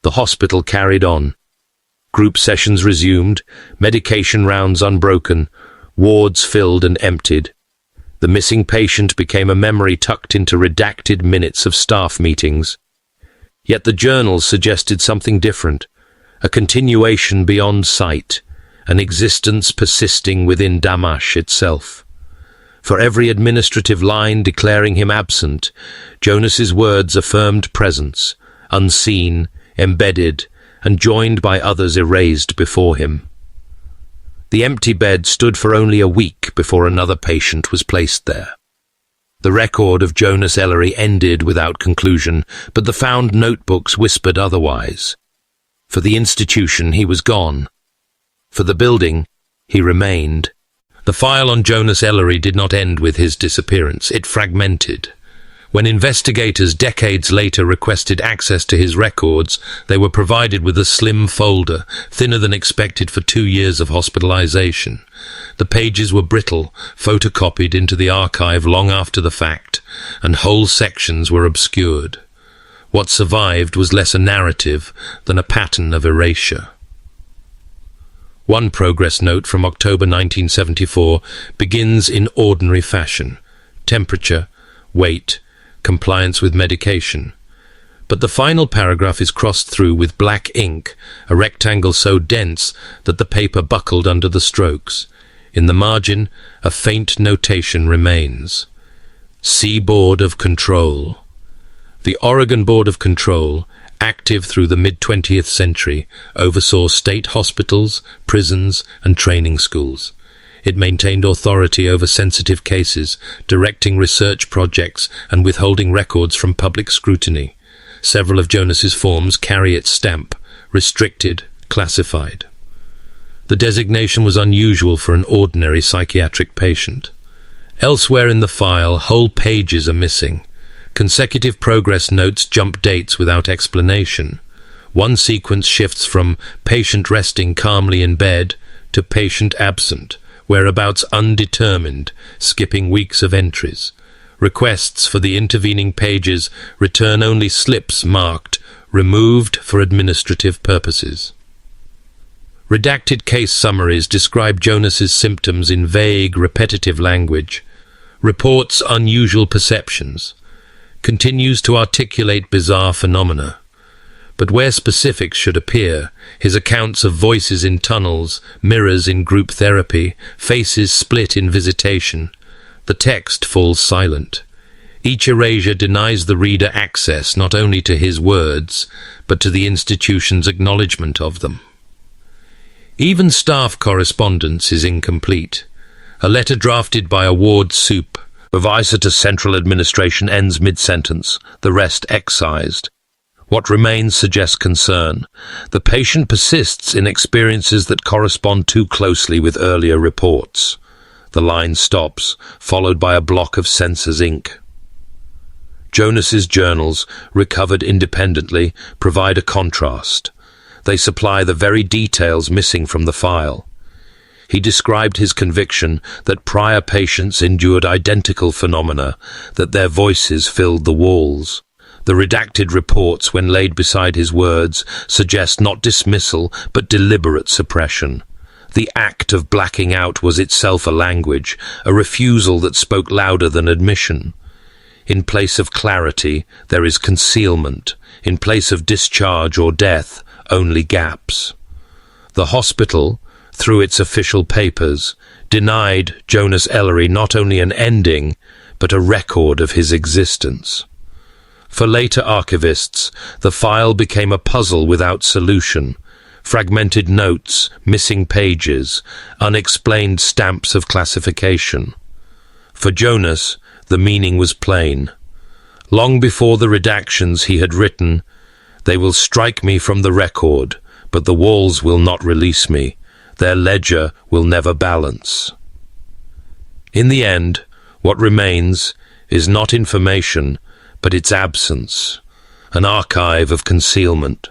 The hospital carried on. Group sessions resumed, medication rounds unbroken, wards filled and emptied. The missing patient became a memory tucked into redacted minutes of staff meetings. Yet the journals suggested something different, a continuation beyond sight, an existence persisting within Damash itself. For every administrative line declaring him absent, Jonas's words affirmed presence, unseen, embedded, and joined by others erased before him. The empty bed stood for only a week before another patient was placed there. The record of Jonas Ellery ended without conclusion, but the found notebooks whispered otherwise. For the institution, he was gone. For the building, he remained. The file on Jonas Ellery did not end with his disappearance. It fragmented. When investigators decades later requested access to his records, they were provided with a slim folder, thinner than expected for 2 years of hospitalization. The pages were brittle, photocopied into the archive long after the fact, and whole sections were obscured. What survived was less a narrative than a pattern of erasure. One progress note from October 1974 begins in ordinary fashion: temperature, weight, compliance with medication. But the final paragraph is crossed through with black ink, a rectangle so dense that the paper buckled under the strokes. In the margin, a faint notation remains: See Board of Control. The Oregon Board of Control, active through the mid-20th century, oversaw state hospitals, prisons, and training schools. It maintained authority over sensitive cases, directing research projects and withholding records from public scrutiny. Several of Jonas's forms carry its stamp: restricted, classified. The designation was unusual for an ordinary psychiatric patient. Elsewhere in the file, whole pages are missing. Consecutive progress notes jump dates without explanation. One sequence shifts from patient resting calmly in bed to patient absent, whereabouts undetermined, skipping weeks of entries. Requests for the intervening pages return only slips marked removed for administrative purposes. Redacted case summaries describe Jonas's symptoms in vague, repetitive language. Reports unusual perceptions. Continues to articulate bizarre phenomena. But where specifics should appear, his accounts of voices in tunnels, mirrors in group therapy, faces split in visitation, the text falls silent. Each erasure denies the reader access not only to his words, but to the institution's acknowledgement of them. Even staff correspondence is incomplete. A letter drafted by a ward soup, advisor to central administration, ends mid-sentence, the rest excised. What remains suggests concern. The patient persists in experiences that correspond too closely with earlier reports. The line stops, followed by a block of censor's ink. Jonas's journals, recovered independently, provide a contrast. They supply the very details missing from the file. He described his conviction that prior patients endured identical phenomena, that their voices filled the walls. The redacted reports, when laid beside his words, suggest not dismissal, but deliberate suppression. The act of blacking out was itself a language, a refusal that spoke louder than admission. In place of clarity, there is concealment. In place of discharge or death, only gaps. The hospital, through its official papers, denied Jonas Ellery not only an ending, but a record of his existence. For later archivists, the file became a puzzle without solution. Fragmented notes, missing pages, unexplained stamps of classification. For Jonas, the meaning was plain. Long before the redactions he had written, "They will strike me from the record, but the walls will not release me. Their ledger will never balance." In the end, what remains is not information, but its absence, an archive of concealment.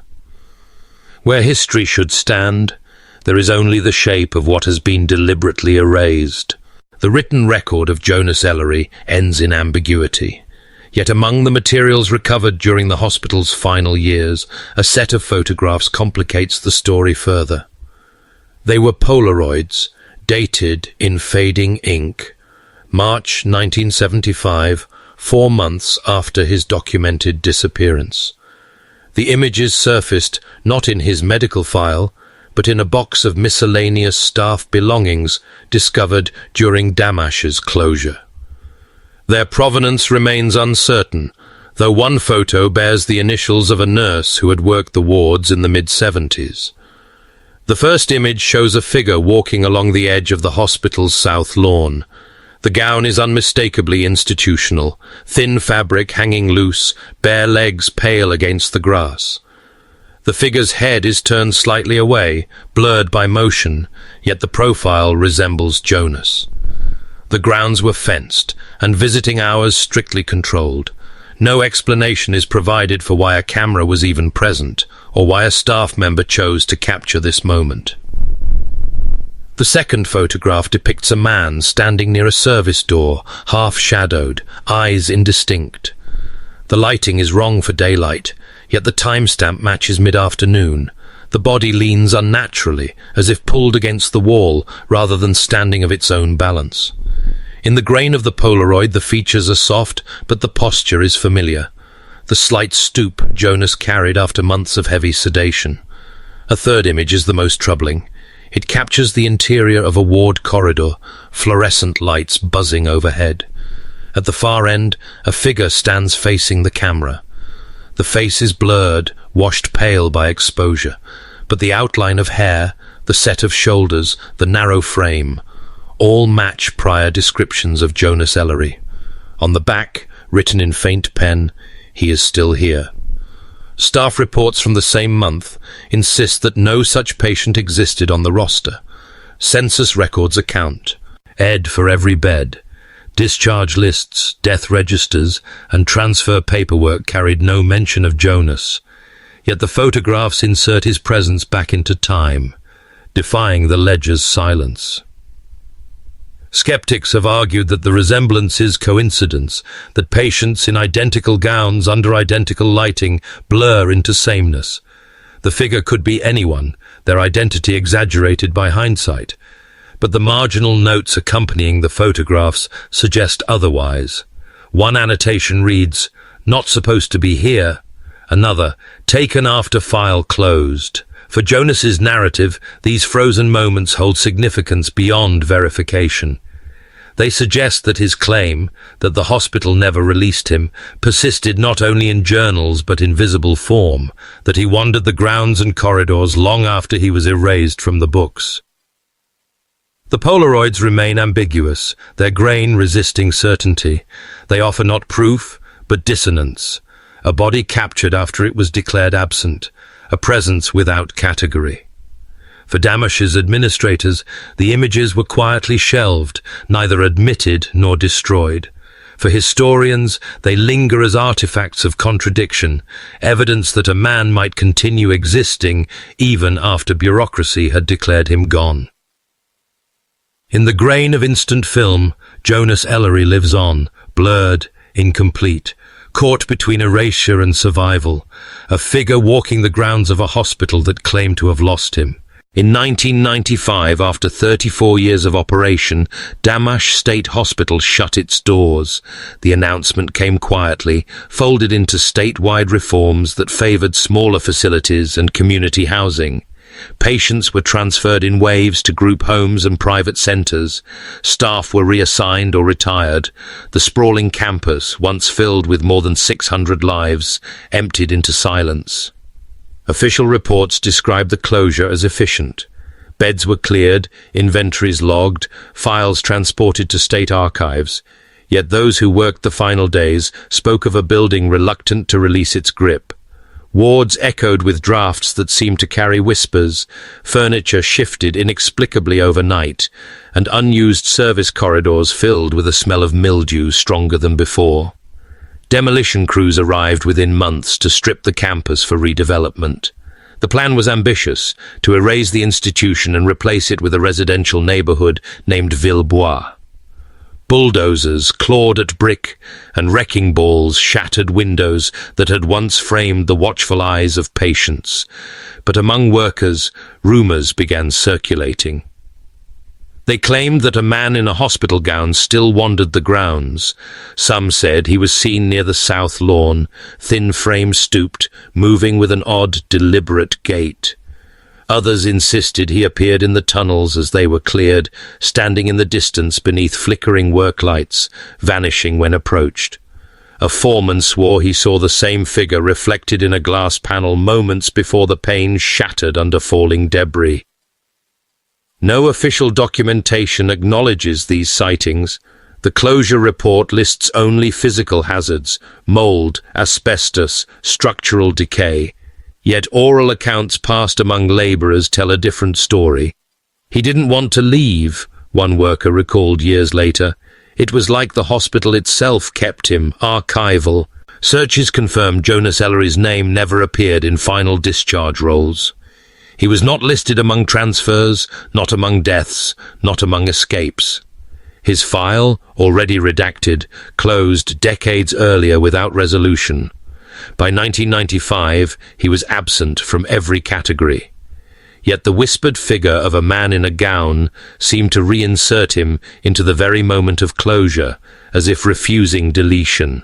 Where history should stand, there is only the shape of what has been deliberately erased. The written record of Jonas Ellery ends in ambiguity. Yet among the materials recovered during the hospital's final years, a set of photographs complicates the story further. They were Polaroids, dated in fading ink, March 1975, 4 months after his documented disappearance. The images surfaced not in his medical file, but in a box of miscellaneous staff belongings discovered during Damash's closure. Their provenance remains uncertain, though one photo bears the initials of a nurse who had worked the wards in the mid-70s. The first image shows a figure walking along the edge of the hospital's south lawn. The gown is unmistakably institutional, thin fabric hanging loose, bare legs pale against the grass. The figure's head is turned slightly away, blurred by motion, yet the profile resembles Jonas. The grounds were fenced, and visiting hours strictly controlled. No explanation is provided for why a camera was even present, or why a staff member chose to capture this moment. The second photograph depicts a man standing near a service door, half-shadowed, eyes indistinct. The lighting is wrong for daylight, yet the timestamp matches mid-afternoon. The body leans unnaturally, as if pulled against the wall, rather than standing of its own balance. In the grain of the Polaroid, the features are soft, but the posture is familiar. The slight stoop Jonas carried after months of heavy sedation. A third image is the most troubling. It captures the interior of a ward corridor, fluorescent lights buzzing overhead. At the far end, a figure stands facing the camera. The face is blurred, washed pale by exposure, but the outline of hair, the set of shoulders, the narrow frame, all match prior descriptions of Jonas Ellery. On the back, written in faint pen, "He is still here." Staff reports from the same month insist that no such patient existed on the roster. Census records account. Ed for every bed. Discharge lists, death registers, and transfer paperwork carried no mention of Jonas. Yet the photographs insert his presence back into time, defying the ledger's silence. Skeptics have argued that the resemblance is coincidence, that patients in identical gowns under identical lighting blur into sameness. The figure could be anyone, their identity exaggerated by hindsight. But the marginal notes accompanying the photographs suggest otherwise. One annotation reads, "Not supposed to be here." Another, "Taken after file closed." For Jonas's narrative, these frozen moments hold significance beyond verification. They suggest that his claim, that the hospital never released him, persisted not only in journals but in visible form, that he wandered the grounds and corridors long after he was erased from the books. The Polaroids remain ambiguous, their grain resisting certainty. They offer not proof, but dissonance. A body captured after it was declared absent, a presence without category. For Damash's administrators, the images were quietly shelved, neither admitted nor destroyed. For historians, they linger as artifacts of contradiction, evidence that a man might continue existing even after bureaucracy had declared him gone. In the grain of instant film, Jonas Ellery lives on, blurred, incomplete, caught between erasure and survival, a figure walking the grounds of a hospital that claimed to have lost him. In 1995, after 34 years of operation, Damash State Hospital shut its doors. The announcement came quietly, folded into statewide reforms that favored smaller facilities and community housing. Patients were transferred in waves to group homes and private centers. Staff were reassigned or retired. The sprawling campus, once filled with more than 600 lives, emptied into silence. Official reports described the closure as efficient. Beds were cleared, inventories logged, files transported to state archives. Yet those who worked the final days spoke of a building reluctant to release its grip. Wards echoed with drafts that seemed to carry whispers, furniture shifted inexplicably overnight, and unused service corridors filled with a smell of mildew stronger than before. Demolition crews arrived within months to strip the campus for redevelopment. The plan was ambitious, to erase the institution and replace it with a residential neighborhood named Villebois. Bulldozers clawed at brick, and wrecking balls shattered windows that had once framed the watchful eyes of patients. But among workers, rumors began circulating. They claimed that a man in a hospital gown still wandered the grounds. Some said he was seen near the south lawn, thin frame stooped, moving with an odd, deliberate gait. Others insisted he appeared in the tunnels as they were cleared, standing in the distance beneath flickering work lights, vanishing when approached. A foreman swore he saw the same figure reflected in a glass panel moments before the pane shattered under falling debris. No official documentation acknowledges these sightings. The closure report lists only physical hazards, mold, asbestos, structural decay. Yet oral accounts passed among laborers tell a different story. He didn't want to leave, one worker recalled years later. It was like the hospital itself kept him, archival. Searches confirmed Jonas Ellery's name never appeared in final discharge rolls. He was not listed among transfers, not among deaths, not among escapes. His file, already redacted, closed decades earlier without resolution. By 1995, he was absent from every category. Yet the whispered figure of a man in a gown seemed to reinsert him into the very moment of closure, as if refusing deletion.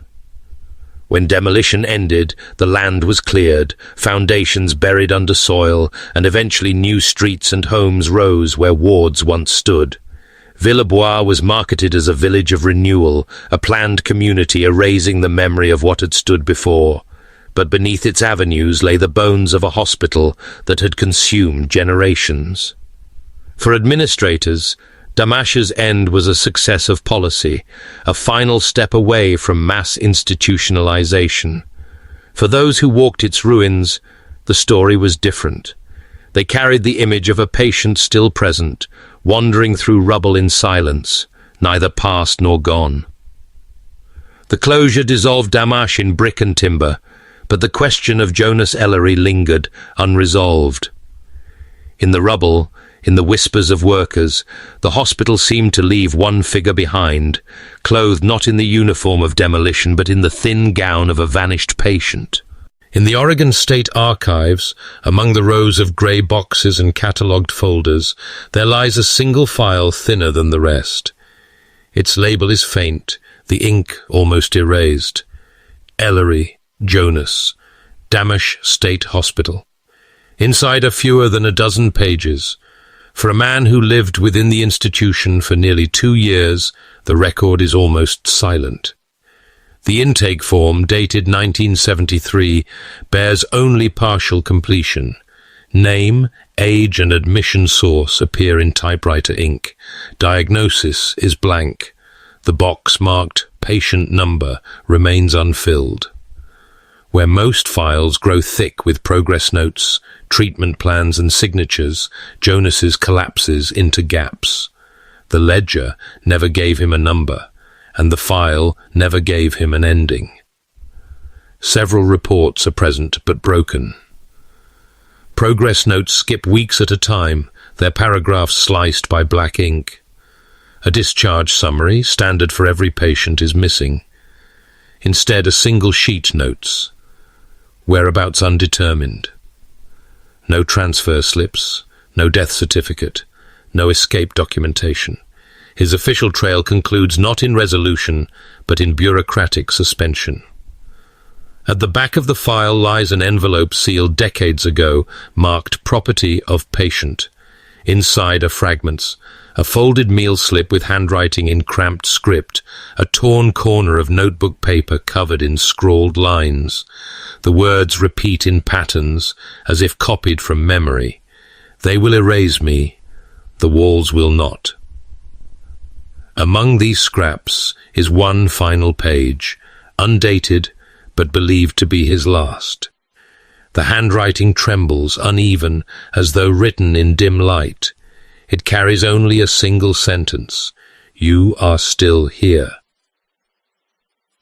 When demolition ended, the land was cleared, foundations buried under soil, and eventually new streets and homes rose where wards once stood. Villebois was marketed as a village of renewal, a planned community erasing the memory of what had stood before. But beneath its avenues lay the bones of a hospital that had consumed generations. For administrators, Damash's end was a success of policy, a final step away from mass institutionalization. For those who walked its ruins, the story was different. They carried the image of a patient still present, wandering through rubble in silence, neither past nor gone. The closure dissolved Damash in brick and timber, but the question of Jonas Ellery lingered, unresolved. In the rubble, in the whispers of workers, the hospital seemed to leave one figure behind, clothed not in the uniform of demolition but in the thin gown of a vanished patient. In the Oregon State Archives, among the rows of grey boxes and catalogued folders, there lies a single file thinner than the rest. Its label is faint, the ink almost erased. Ellery, Jonas, Damash State Hospital. Inside are fewer than a dozen pages. For a man who lived within the institution for nearly 2 years, the record is almost silent. The intake form, dated 1973, bears only partial completion. Name, age and admission source appear in typewriter ink. Diagnosis is blank. The box marked patient number remains unfilled. Where most files grow thick with progress notes, treatment plans and signatures, Jonas's collapses into gaps. The ledger never gave him a number, and the file never gave him an ending. Several reports are present but broken. Progress notes skip weeks at a time, their paragraphs sliced by black ink. A discharge summary, standard for every patient, is missing. Instead, a single sheet notes, "Whereabouts undetermined." No transfer slips, no death certificate, no escape documentation. His official trail concludes not in resolution, but in bureaucratic suspension. At the back of the file lies an envelope sealed decades ago, marked "Property of Patient." Inside are fragments, a folded meal slip with handwriting in cramped script, a torn corner of notebook paper covered in scrawled lines. The words repeat in patterns, as if copied from memory. "They will erase me, the walls will not." Among these scraps is one final page, undated but believed to be his last. The handwriting trembles, uneven, as though written in dim light. It carries only a single sentence: "You are still here."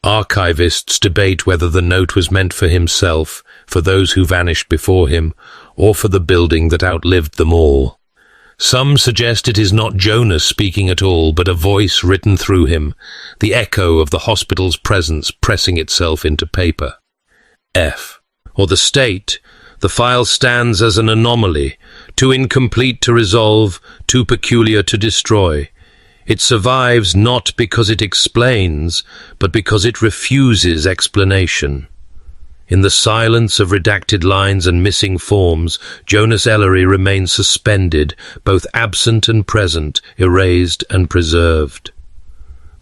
Archivists debate whether the note was meant for himself, for those who vanished before him, or for the building that outlived them all. Some suggest it is not Jonas speaking at all, but a voice written through him, the echo of the hospital's presence pressing itself into paper. Or the state, the file stands as an anomaly, too incomplete to resolve, too peculiar to destroy. It survives not because it explains, but because it refuses explanation. In the silence of redacted lines and missing forms, Jonas Ellery remains suspended, both absent and present, erased and preserved.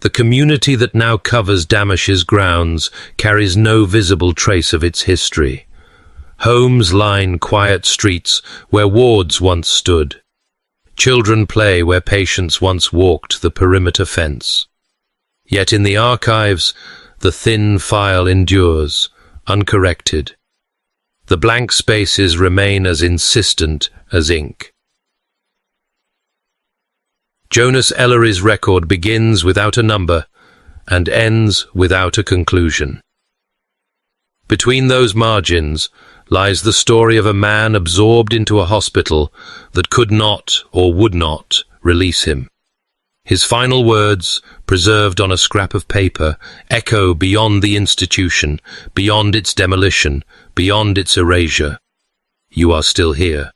The community that now covers Damash's grounds carries no visible trace of its history. Homes line quiet streets where wards once stood. Children play where patients once walked the perimeter fence. Yet in the archives, the thin file endures, uncorrected. The blank spaces remain as insistent as ink. Jonas Ellery's record begins without a number and ends without a conclusion. Between those margins lies the story of a man absorbed into a hospital that could not or would not release him. His final words, preserved on a scrap of paper, echo beyond the institution, beyond its demolition, beyond its erasure. "You are still here."